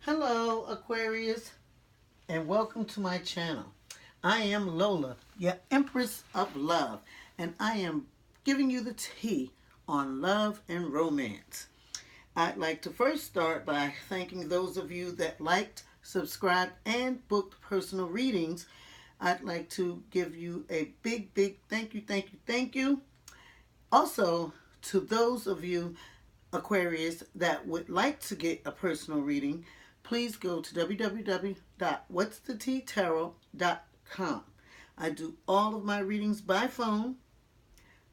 Hello, Aquarius, and welcome to my channel. I am Lola, your Empress of Love, and I am giving you the tea on love and romance. I'd like to first start by thanking those of you that liked, subscribed, and booked personal readings. I'd like to give you a big thank you. Also, to those of you Aquarius that would like to get a personal reading, please go to www.whatstheteatarot.com. I do all of my readings by phone.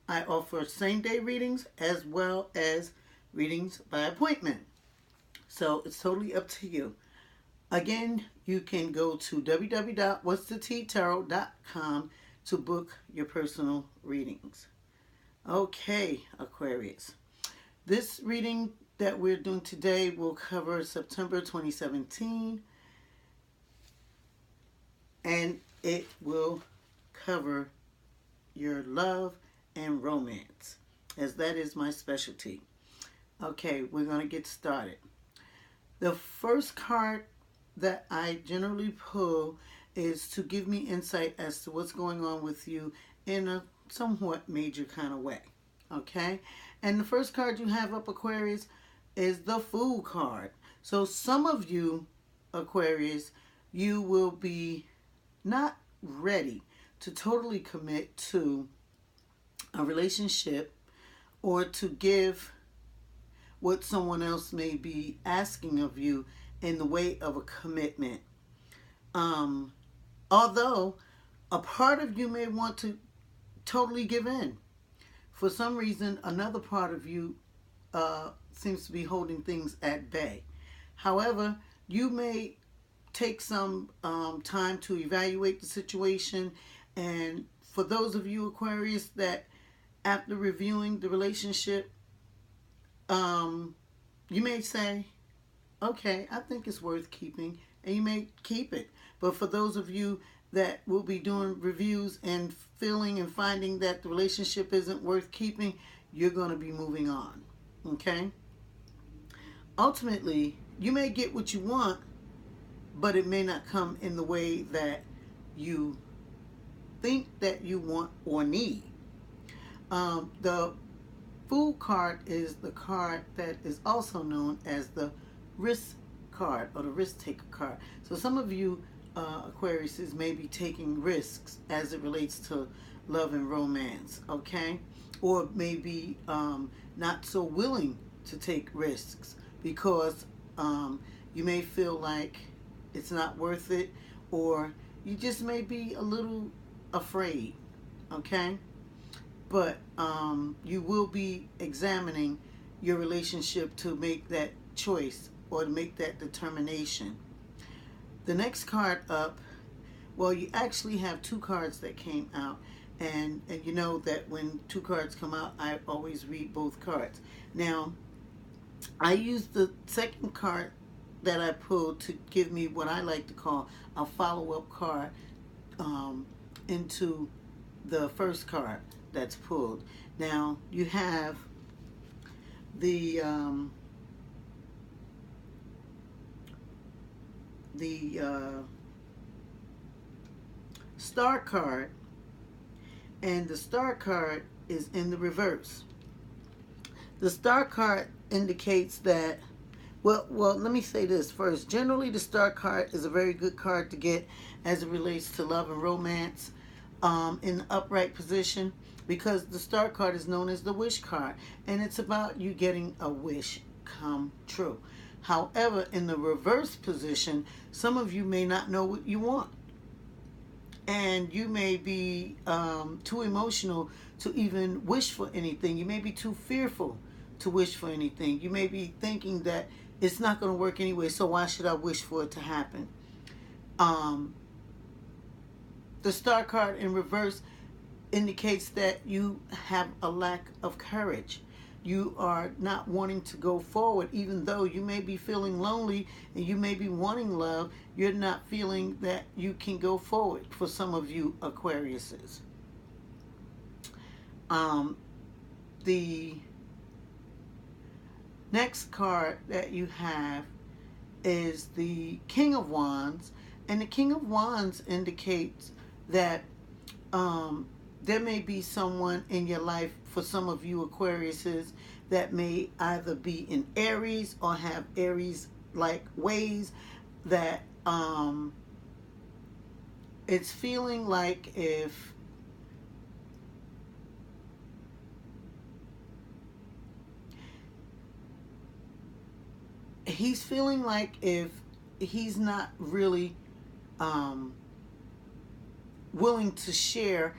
I offer same-day readings as well as readings by appointment. So it's totally up to you. Again, you can go to www.whatstheteatarot.com to book your personal readings. Okay, Aquarius. This reading that we're doing today will cover September 2017, and it will cover your love and romance, as that is my specialty. Okay, we're going to get started. The first card that I generally pull is to give me insight as to what's going on with you in a somewhat major kind of way. Okay, and the first card you have up, Aquarius, is the Fool card. So some of you, Aquarius, you will be not ready to totally commit to a relationship or to give what someone else may be asking of you in the way of a commitment. Although a part of you may want to totally give in. For some reason, another part of you seems to be holding things at bay. However, you may take some time to evaluate the situation. And for those of you, Aquarius, that after reviewing the relationship, you may say, okay, I think it's worth keeping, and you may keep it. But for those of you that will be doing reviews and feeling and finding that the relationship isn't worth keeping, you're going to be moving on. Okay? Ultimately, you may get what you want, but it may not come in the way that you think that you want or need. The Fool card is the card that is also known as the risk card or the risk taker card. So some of you Aquariuses may be taking risks as it relates to love and romance, okay? Or maybe not so willing to take risks because you may feel like it's not worth it, or you just may be a little afraid, okay? But you will be examining your relationship to make that choice or to make that determination. The next card up, well, you actually have two cards that came out, and you know that when two cards come out, I always read both cards. Now, I used the second card that I pulled to give me what I like to call a follow-up card into the first card that's pulled. Now, you have the Star card, and the Star card is in the reverse. The Star card indicates that, well, let me say this first. Generally, the Star card is a very good card to get as it relates to love and romance in the upright position, because the Star card is known as the Wish card, and it's about you getting a wish come true. However, in the reverse position, some of you may not know what you want. And you may be too emotional to even wish for anything. You may be too fearful to wish for anything. You may be thinking that it's not going to work anyway, so why should I wish for it to happen? The Star card in reverse indicates that you have a lack of courage. You are not wanting to go forward, even though you may be feeling lonely and you may be wanting love. You're not feeling that you can go forward for some of you Aquariuses. The next card that you have is the King of Wands. And the King of Wands indicates that there may be someone in your life, for some of you Aquariuses, that may either be in Aries or have Aries-like ways, that it's feeling like if he's not really willing to share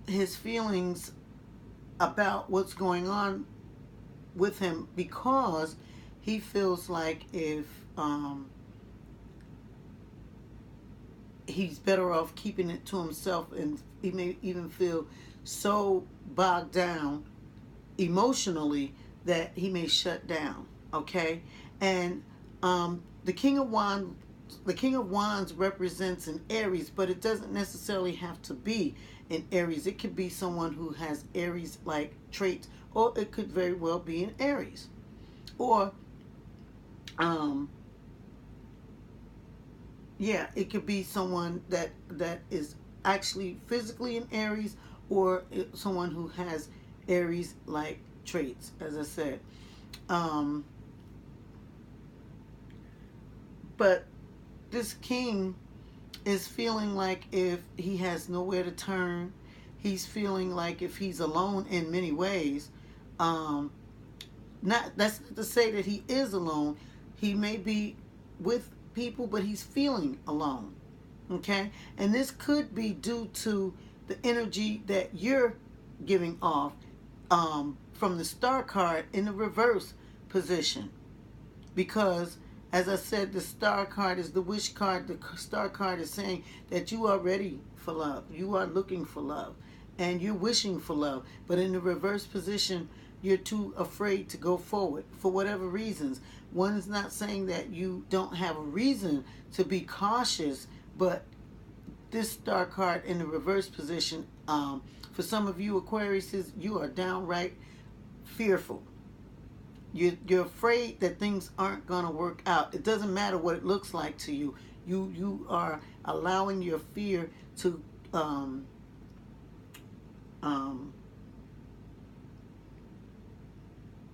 his feelings about what's going on with him, because he feels like if he's better off keeping it to himself, and he may even feel so bogged down emotionally that he may shut down. Okay, and the King of Wands represents an Aries, but it doesn't necessarily have to be an Aries. It could be someone who has Aries-like traits, or it could very well be an Aries, or yeah, it could be someone that is actually physically an Aries, or someone who has Aries-like traits, as I said. But this king is feeling like if he has nowhere to turn, he's feeling like if he's alone in many ways. That's not to say that he is alone. He may be with people, but he's feeling alone. Okay, and this could be due to the energy that you're giving off from the Star card in the reverse position, because as I said, the Star card is the wish card. The Star card is saying that you are ready for love. You are looking for love. And you're wishing for love. But in the reverse position, you're too afraid to go forward for whatever reasons. One is not saying that you don't have a reason to be cautious, but this Star card in the reverse position, for some of you Aquariuses, you are downright fearful. You're afraid that things aren't going to work out. It doesn't matter what it looks like to you. You are allowing your fear to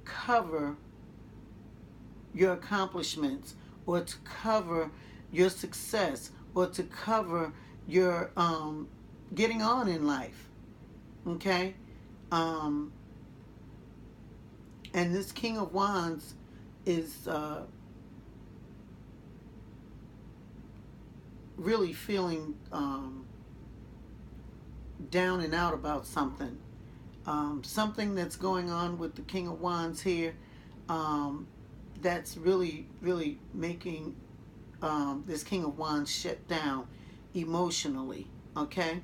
cover your accomplishments, or to cover your success, or to cover your getting on in life. Okay? And this King of Wands is really feeling down and out about something. Something that's going on with the King of Wands here that's really, really making this King of Wands shut down emotionally. Okay?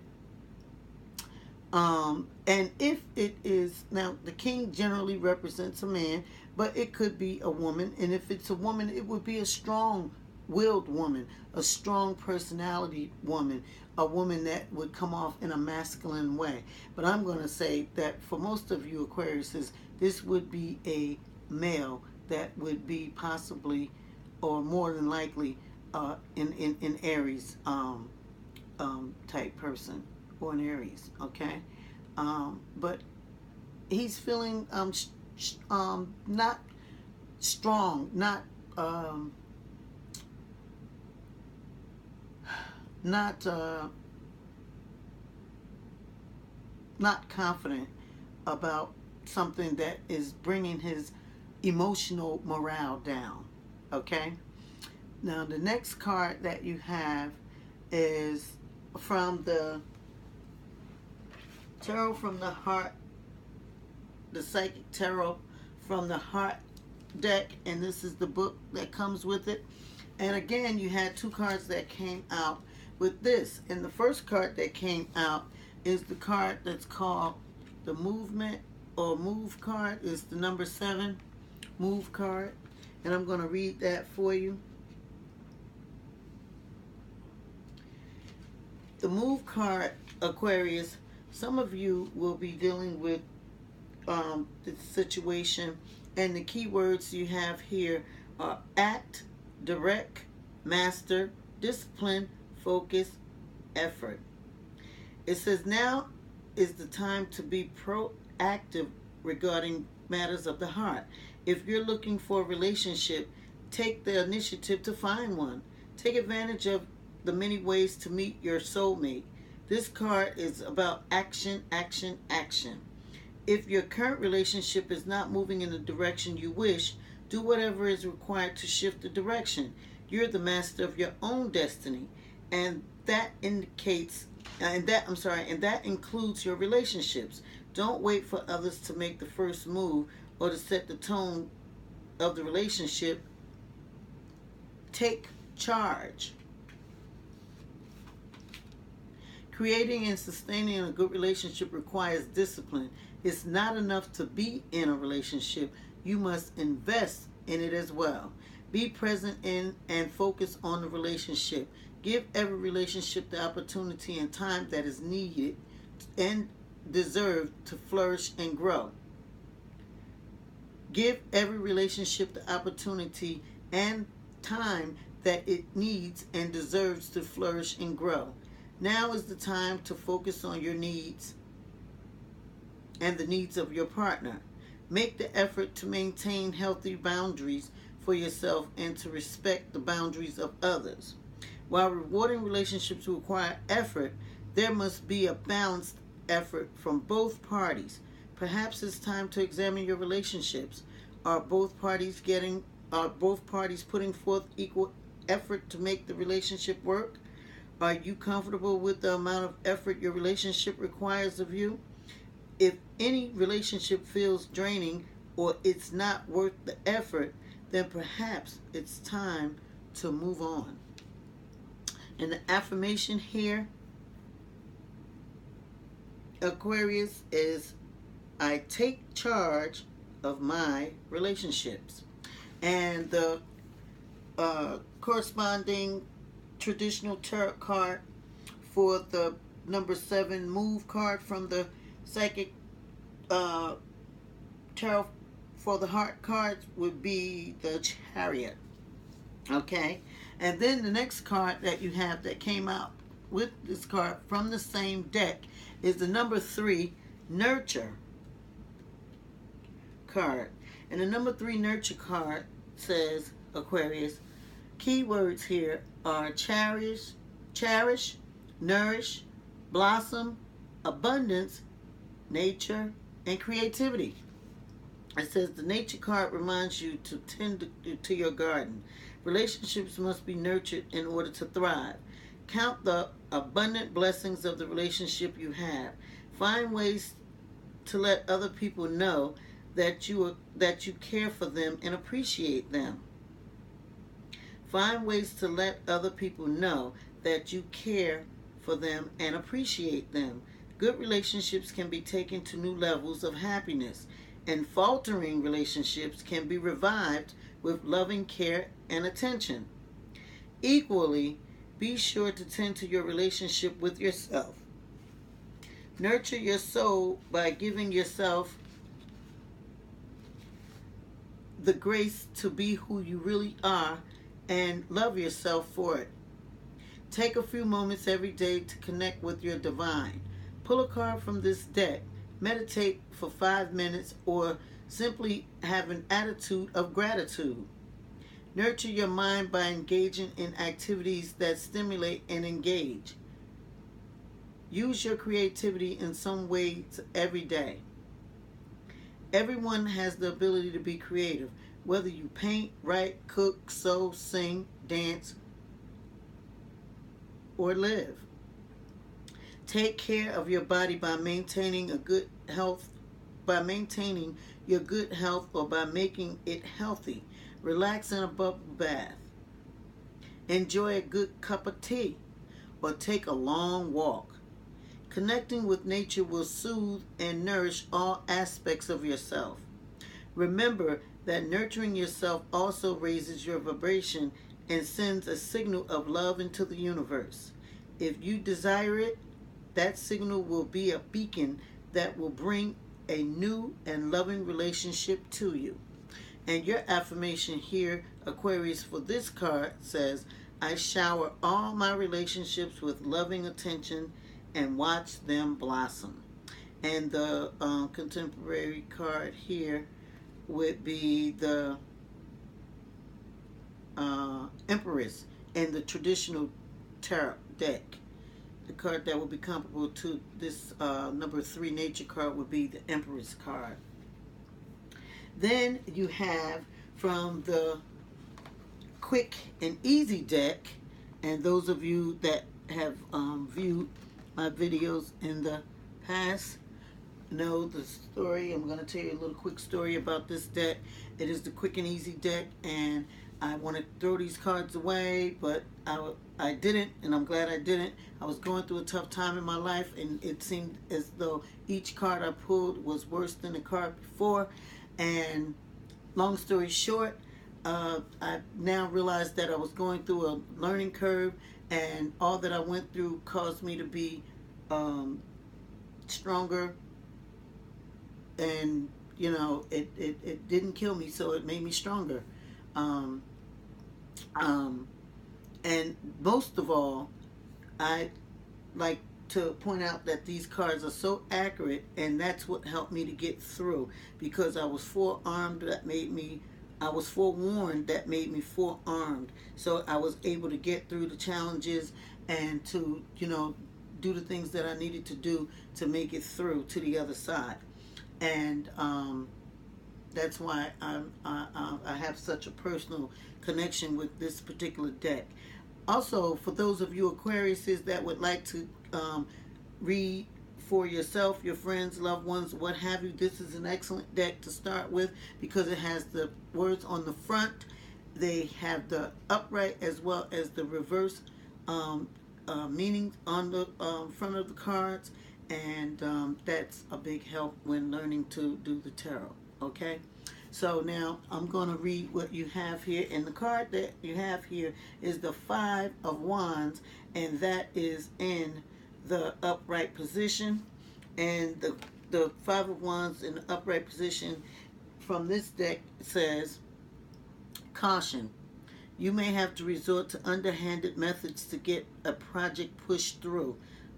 And if it is, now the king generally represents a man, but it could be a woman. And if it's a woman, it would be a strong-willed woman, a strong personality woman, a woman that would come off in a masculine way. But I'm going to say that for most of you Aquariuses, this would be a male that would be possibly, or more than likely, in Aries type person, or an Aries, okay? But he's feeling not strong, not confident about something that is bringing his emotional morale down. Okay? Now the next card that you have is from the Tarot from the Heart, the Psychic Tarot from the Heart deck, and this is the book that comes with it. And again, you had two cards that came out with this. And the first card that came out is the card that's called the Movement or Move card. It's the number 7 Move card. And I'm going to read that for you. The Move card, Aquarius, some of you will be dealing with the situation, and the keywords you have here are act, direct, master, discipline, focus, effort. It says now is the time to be proactive regarding matters of the heart. If you're looking for a relationship, take the initiative to find one. Take advantage of the many ways to meet your soulmate. This card is about action, action, action. If your current relationship is not moving in the direction you wish, do whatever is required to shift the direction. You're the master of your own destiny, and that includes your relationships. Don't wait for others to make the first move or to set the tone of the relationship. Take charge. Creating and sustaining a good relationship requires discipline. It's not enough to be in a relationship. You must invest in it as well. Be present in and focus on the relationship. Give every relationship the opportunity and time that is needed and deserved to flourish and grow. Give every relationship the opportunity and time that it needs and deserves to flourish and grow. Now is the time to focus on your needs and the needs of your partner. Make the effort to maintain healthy boundaries for yourself and to respect the boundaries of others. While rewarding relationships require effort, there must be a balanced effort from both parties. Perhaps it's time to examine your relationships. Are both parties putting forth equal effort to make the relationship work? Are you comfortable with the amount of effort your relationship requires of you? If any relationship feels draining or it's not worth the effort, then perhaps it's time to move on. And the affirmation here, Aquarius, is I take charge of my relationships. And the corresponding traditional tarot card for the number 7 move card from the psychic tarot for the heart cards would be the Chariot. Okay, and then the next card that you have that came out with this card from the same deck is the number 3 Nurture card. And the number 3 Nurture card says, Aquarius, keywords here are cherish, nourish, blossom, abundance, nature, and creativity. It says the nature card reminds you to tend to your garden. Relationships must be nurtured in order to thrive. Count the abundant blessings of the relationship you have. Find ways to let other people know that you care for them and appreciate them. Find ways to let other people know that you care for them and appreciate them. Good relationships can be taken to new levels of happiness, and faltering relationships can be revived with loving care and attention. Equally, be sure to tend to your relationship with yourself. Nurture your soul by giving yourself the grace to be who you really are and love yourself for it. Take a few moments every day to connect with your divine. Pull a card from this deck, meditate for 5 minutes, or simply have an attitude of gratitude. Nurture your mind by engaging in activities that stimulate and engage. Use your creativity in some way every day. Everyone has the ability to be creative, whether you paint, write, cook, sew, sing, dance, or live. Take care of your body by maintaining your good health or by making it healthy. Relax in a bubble bath. Enjoy a good cup of tea or take a long walk. Connecting with nature will soothe and nourish all aspects of yourself. Remember that nurturing yourself also raises your vibration and sends a signal of love into the universe. If you desire it, that signal will be a beacon that will bring a new and loving relationship to you. And your affirmation here, Aquarius, for this card says, I shower all my relationships with loving attention and watch them blossom. And the contemporary card here would be the Empress and the traditional tarot deck. The card that would be comparable to this number 3 nature card would be the Empress card. Then you have from the quick and easy deck, and those of you that have viewed my videos in the past know the story. I'm going to tell you a little quick story about this deck. It is the quick and easy deck, and I want to throw these cards away, but I didn't, and I'm glad I didn't. I was going through a tough time in my life, and it seemed as though each card I pulled was worse than the card before. And long story short, I now realized that I was going through a learning curve, and all that I went through caused me to be stronger. And you know, it didn't kill me, so it made me stronger. Um, um, and most of all, I like to point out that these cards are so accurate, and that's what helped me to get through, because I was forearmed. That made me, I was forewarned, that made me forearmed. So I was able to get through the challenges and to, you know, do the things that I needed to do to make it through to the other side. And that's why I have such a personal connection with this particular deck. Also, for those of you Aquariuses that would like to read for yourself, your friends, loved ones, what have you, this is an excellent deck to start with, because it has the words on the front. They have the upright as well as the reverse meaning on the front of the cards, and that's a big help when learning to do the tarot. Okay, so now I'm going to read what you have here, and the card that you have here is the 5 of Wands, and that is in the upright position. And the 5 of Wands in the upright position from this deck says, caution. You may have to resort to underhanded methods to get a project pushed through.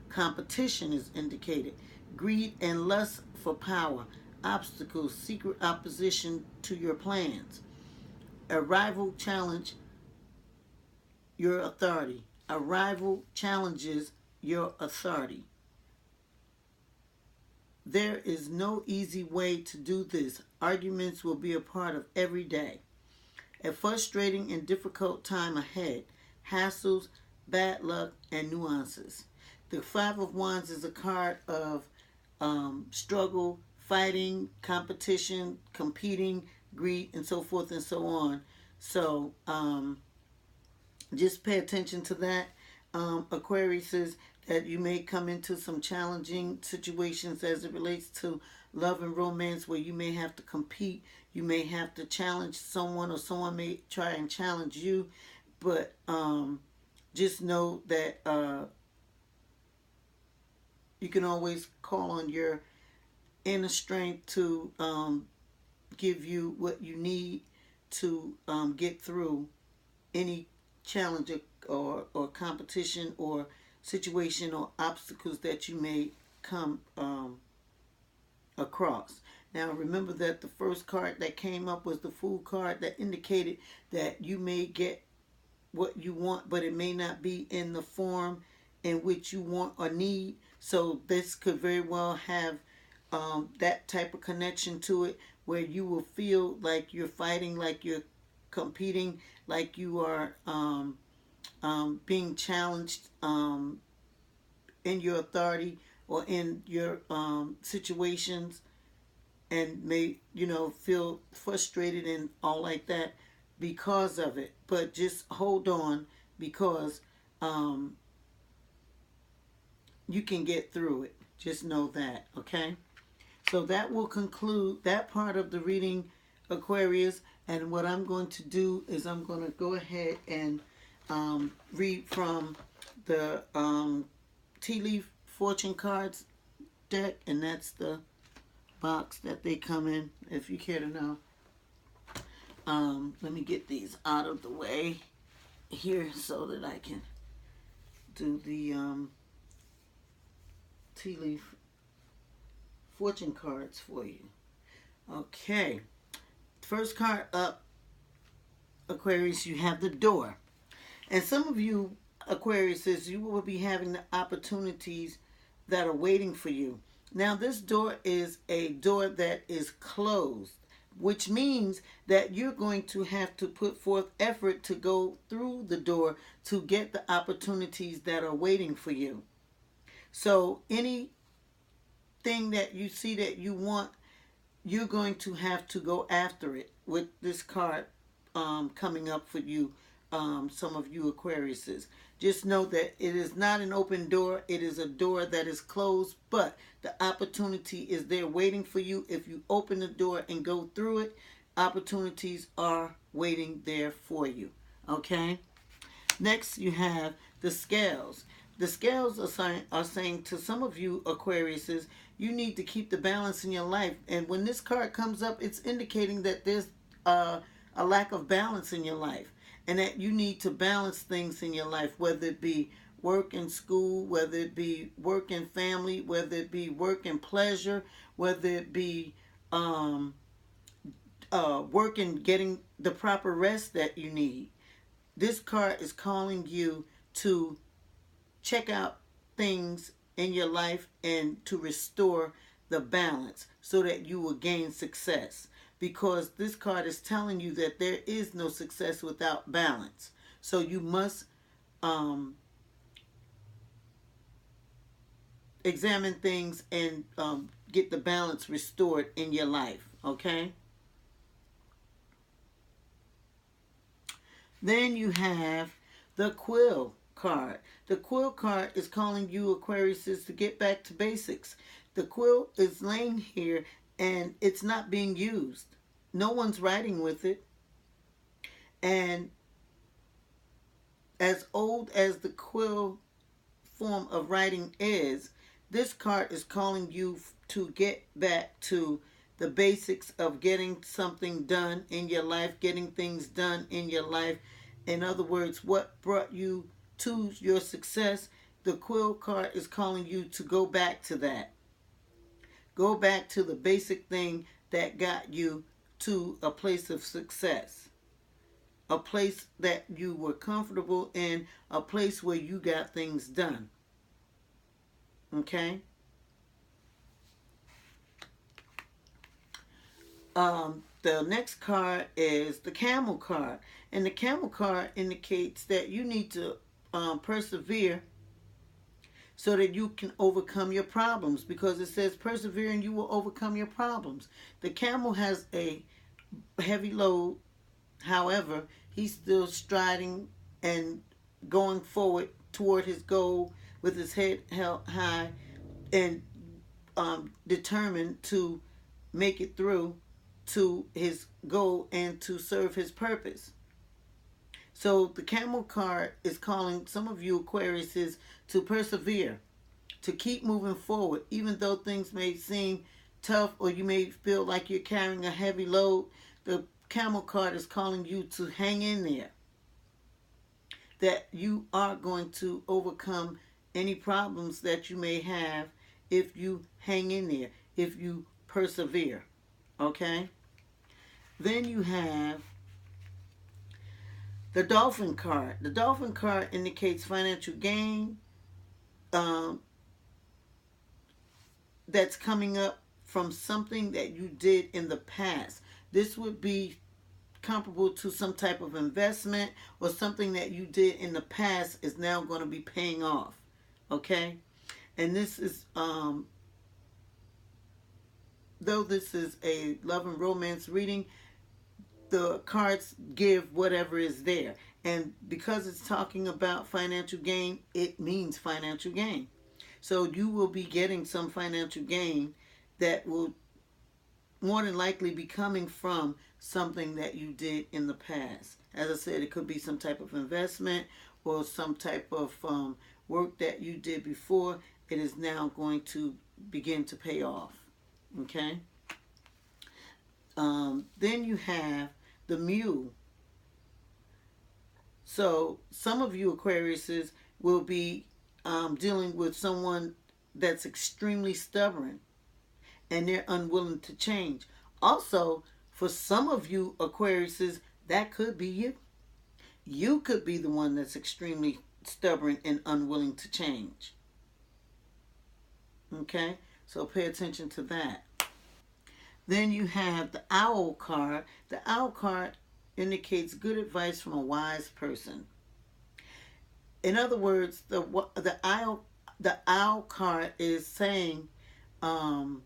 Competition is indicated. Greed and lust for power. Obstacles, secret opposition to your plans. A rival challenge your authority. A rival challenges your authority. There is no easy way to do this. Arguments will be a part of every day. A frustrating and difficult time ahead. Hassles, bad luck, and nuances. The 5 of Wands is a card of struggle, fighting, competition, competing, greed, and so forth and so on. So just pay attention to that. Aquarius says that you may come into some challenging situations as it relates to love and romance, where you may have to compete. You may have to challenge someone, or someone may try and challenge you. But just know that you can always call on your inner strength to give you what you need to get through any challenge or competition or situation or obstacles that you may come across. Now remember that the first card that came up was the Fool card, that indicated that you may get what you want, but it may not be in the form in which you want or need. So this could very well have that type of connection to it, where you will feel like you're fighting, like you're competing, like you are being challenged in your authority or in your situations, and may, you know, feel frustrated and all like that because of it. But just hold on, because you can get through it. Just know that, okay? So that will conclude that part of the reading, Aquarius. And what I'm going to do is I'm going to go ahead and read from the Tea Leaf Fortune Cards deck, and that's the box that they come in, if you care to know. Let me get these out of the way here so that I can do the tea leaf fortune cards for you. Okay. First card up, Aquarius, you have the door. And some of you, Aquariuses, you will be having the opportunities that are waiting for you. Now, this door is a door that is closed, which means that you're going to have to put forth effort to go through the door to get the opportunities that are waiting for you. So anything that you see that you want, you're going to have to go after it with this card coming up for you, some of you Aquariuses. Just know that it is not an open door. It is a door that is closed, but the opportunity is there waiting for you. If you open the door and go through it, opportunities are waiting there for you. Okay? Next, you have the scales. The scales are saying to some of you Aquariuses, you need to keep the balance in your life. And when this card comes up, it's indicating that there's a lack of balance in your life, and that you need to balance things in your life, whether it be work and school, whether it be work and family, whether it be work and pleasure, whether it be work and getting the proper rest that you need. This card is calling you to check out things in your life and to restore the balance so that you will gain success. Because this card is telling you that there is no success without balance. So you must examine things and get the balance restored in your life. Okay? Then you have the quill card. The quill card is calling you Aquariuses to get back to basics. The quill is laying here and it's not being used. No one's writing with it. And as old as the quill form of writing is, this card is calling you to get back to the basics of getting something done in your life, getting things done in your life. In other words, what brought you to your success, the quill card is calling you to go back to that. Go back to the basic thing that got you to a place of success. A place that you were comfortable in, a place where you got things done. Okay? The next card is the camel card. And the camel card indicates that you need to persevere so that you can overcome your problems, because it says persevere and you will overcome your problems. The camel has a heavy load. However, he's still striding and going forward toward his goal with his head held high and determined to make it through to his goal and to serve his purpose. So the camel card is calling some of you Aquariuses to persevere, to keep moving forward, even though things may seem tough or you may feel like you're carrying a heavy load. The camel card is calling you to hang in there, that you are going to overcome any problems that you may have if you hang in there, if you persevere. Okay? Then you have the dolphin card. The dolphin card indicates financial gain that's coming up from something that you did in the past. This would be comparable to some type of investment or something that you did in the past is now going to be paying off. Okay? And this is, though this is a love and romance reading, the cards give whatever is there. And because it's talking about financial gain, it means financial gain. So you will be getting some financial gain that will more than likely be coming from something that you did in the past. As I said, it could be some type of investment or some type of work that you did before. It is now going to begin to pay off. Okay? Then you have the mule. So some of you Aquariuses will be dealing with someone that's extremely stubborn and they're unwilling to change. Also, for some of you Aquariuses, that could be you. You could be the one that's extremely stubborn and unwilling to change. Okay? So pay attention to that. Then you have the owl card. The owl card indicates good advice from a wise person. In other words, the owl card is saying um,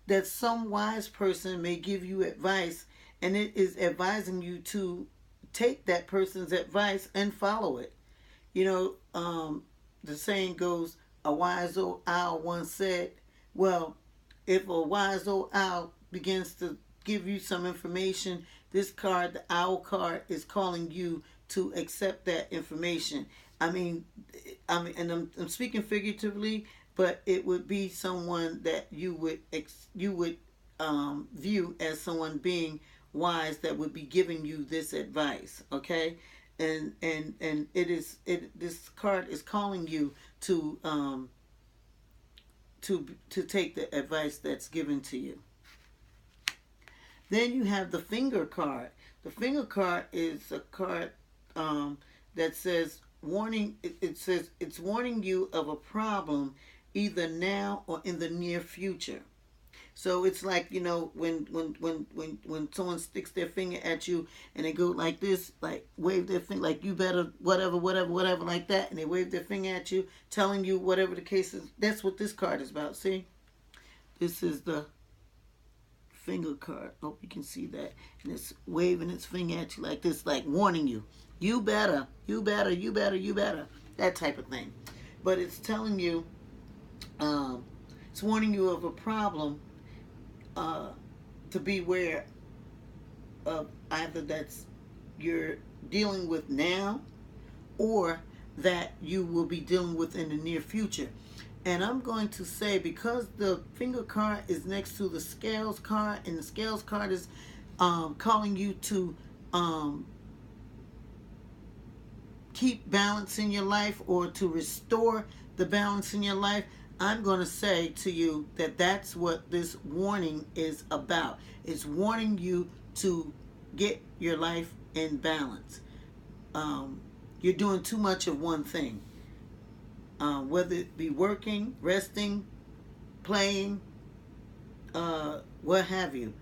that some wise person may give you advice, and it is advising you to take that person's advice and follow it. You know, the saying goes, a wise old owl once said, well, if a wise old owl begins to give you some information, this card, the owl card, is calling you to accept that information. And I'm speaking figuratively, but it would be someone that you would view as someone being wise that would be giving you this advice. Okay, and this card is calling you to take the advice that's given to you. Then you have the finger card. The finger card is a card that says warning. It says it's warning you of a problem either now or in the near future. So it's like, you know, when someone sticks their finger at you and they go like this, like wave their finger, like you better whatever, like that, and they wave their finger at you, telling you whatever the case is. That's what this card is about. See, this is the finger card. Hope you can see that, and it's waving its finger at you like this, like warning you. You better, that type of thing. But it's telling you, it's warning you of a problem to beware of, either that's you're dealing with now or that you will be dealing with in the near future. And I'm going to say, because the finger card is next to the scales card, and the scales card is calling you to keep balance in your life or to restore the balance in your life, I'm going to say to you that that's what this warning is about. It's warning you to get your life in balance. You're doing too much of one thing. Whether it be working, resting, playing, what have you.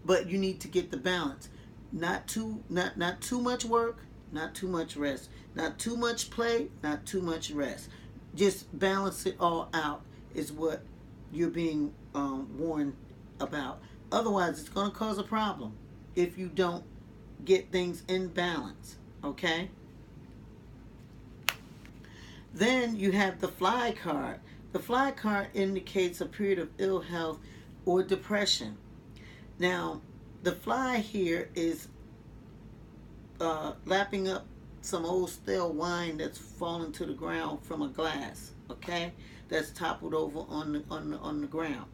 But you need to get the balance. Not too much work, not too much rest. Not too much play, not too much rest. Just balance it all out is what you're being warned about. Otherwise, it's going to cause a problem if you don't get things in balance. Okay? Then you have the fly card. The fly card indicates a period of ill health or depression. Now, the fly here is lapping up some old stale wine that's fallen to the ground from a glass, okay, that's toppled over on the ground.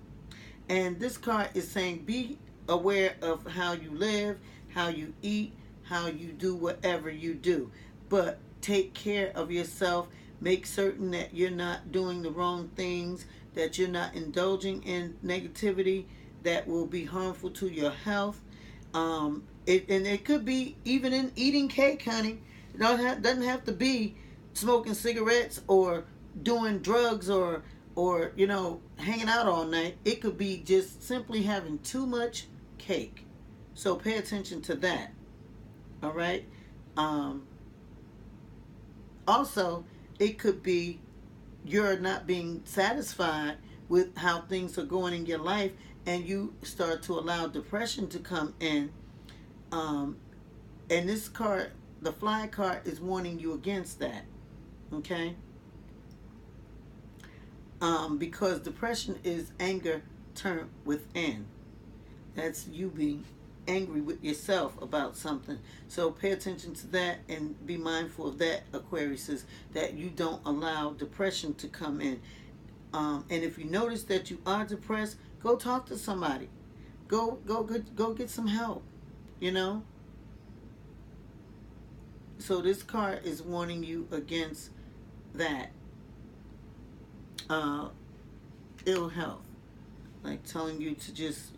And this card is saying, be aware of how you live, how you eat, how you do whatever you do, but take care of yourself. Make certain that you're not doing the wrong things, that you're not indulging in negativity that will be harmful to your health. It could be even in eating cake, honey. It doesn't have to be smoking cigarettes or doing drugs or hanging out all night. It could be just simply having too much cake. So pay attention to that. All right. Also, it could be you're not being satisfied with how things are going in your life, and you start to allow depression to come in. And this card, the fly card, is warning you against that. Okay? Because depression is anger turned within. That's you being angry with yourself about something. So pay attention to that and be mindful of that, Aquarius, that you don't allow depression to come in. And if you notice that you are depressed, go talk to somebody. go get some help, you know. So this card is warning you against that uh, ill health, like telling you to just,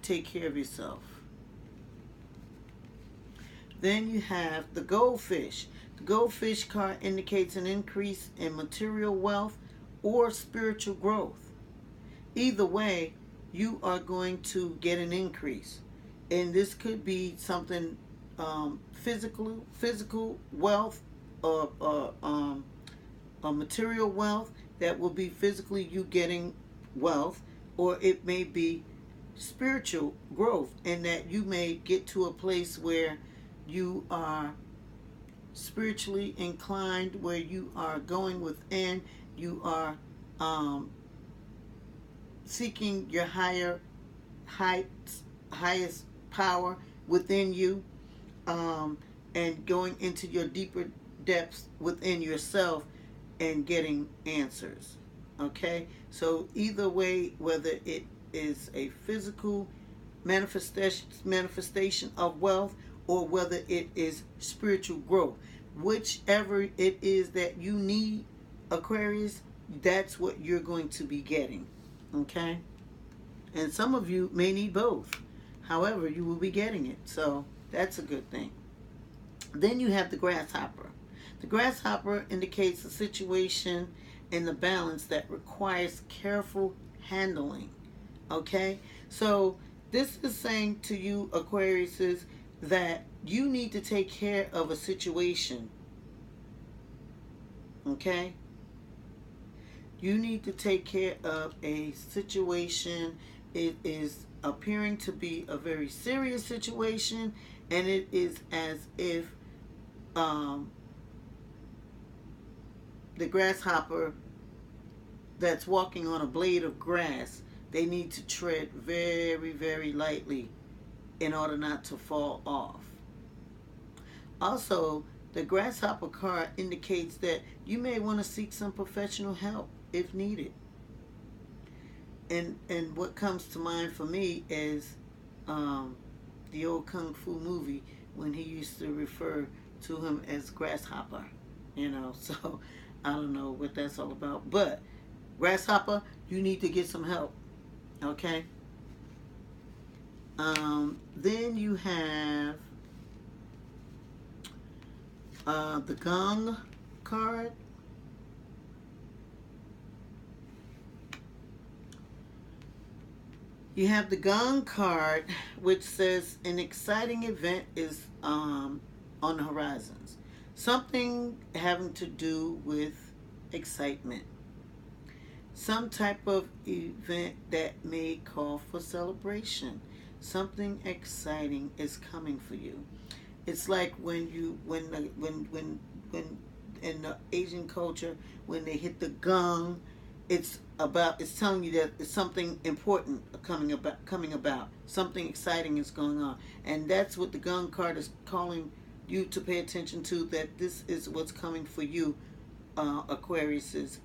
take care of yourself. Then you have the goldfish. The goldfish card indicates an increase in material wealth or spiritual growth. Either way, you are going to get an increase. And this could be something physical wealth, or material wealth that will be physically you getting wealth, or it may be spiritual growth, and that you may get to a place where you are spiritually inclined, where you are going within, you are seeking your highest power within you, and going into your deeper depths within yourself and getting answers. Okay, so either way, whether it is a physical manifestation of wealth, or whether it is spiritual growth, whichever it is that you need, Aquarius, that's what you're going to be getting. Okay, and some of you may need both. However, you will be getting it, so that's a good thing. Then you have the grasshopper. The grasshopper indicates a situation in the balance that requires careful handling. Okay, so this is saying to you, Aquariuses, that you need to take care of a situation. Okay, you need to take care of a situation. It is appearing to be a very serious situation, and it is as if the grasshopper that's walking on a blade of grass, they need to tread very, very lightly in order not to fall off. Also, the grasshopper card indicates that you may want to seek some professional help if needed. And what comes to mind for me is the old Kung Fu movie, when he used to refer to him as grasshopper. So I don't know what that's all about. But grasshopper, you need to get some help. Okay? Then you have the gong card. You have the gong card, which says an exciting event is on the horizons. Something having to do with excitement. Some type of event that may call for celebration. Something exciting is coming for you. It's like when in the Asian culture, when they hit the gong, it's telling you that it's something important coming about. Something exciting is going on, and that's what the gong card is calling you to pay attention to. That this is what's coming for you, Aquariuses.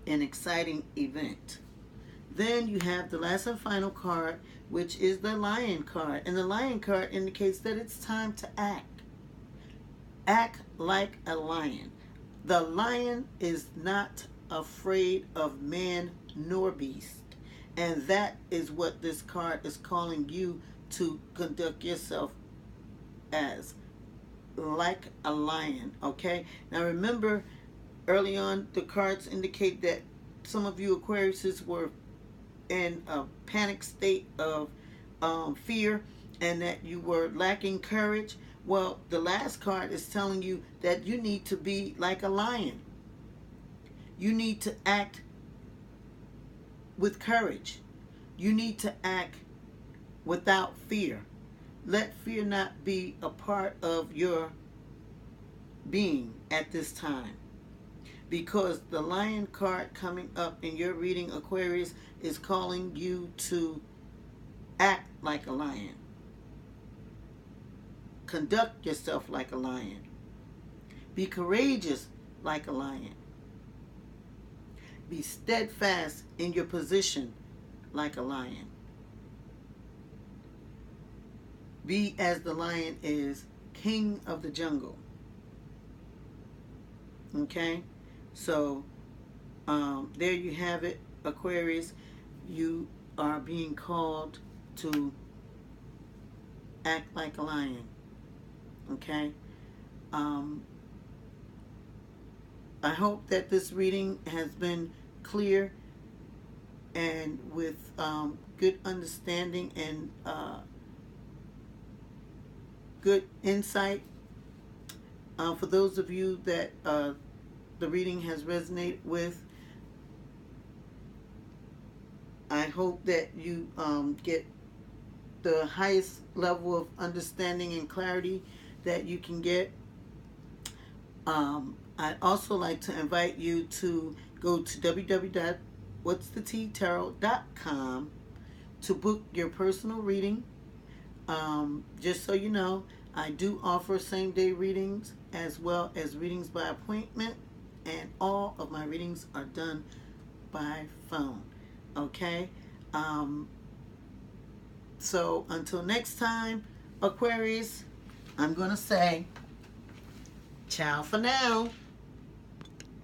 An exciting event. Then you have the last and final card, which is the Lion card. And the Lion card indicates that it's time to act. Act like a lion. The lion is not afraid of man nor beast. And that is what this card is calling you to conduct yourself as, like a lion. Okay? Now remember, early on, the cards indicate that some of you Aquariuses were in a panic state of fear, and that you were lacking courage. Well, the last card is telling you that you need to be like a lion. You need to act with courage. You need to act without fear. Let fear not be a part of your being at this time. Because the Lion card coming up in your reading, Aquarius, is calling you to act like a lion. Conduct yourself like a lion. Be courageous like a lion. Be steadfast in your position like a lion. Be as the lion is, king of the jungle. Okay? So, there you have it, Aquarius. You are being called to act like a lion. Okay? I hope that this reading has been clear and with good understanding and good insight. For those of you that the reading has resonated with, I hope that you get the highest level of understanding and clarity that you can get. I'd also like to invite you to go to www.whatsthettarot.com to book your personal reading. Just so you know, I do offer same-day readings as well as readings by appointment, and all of my readings are done by phone. Okay? So until next time, Aquarius, I'm going to say ciao for now.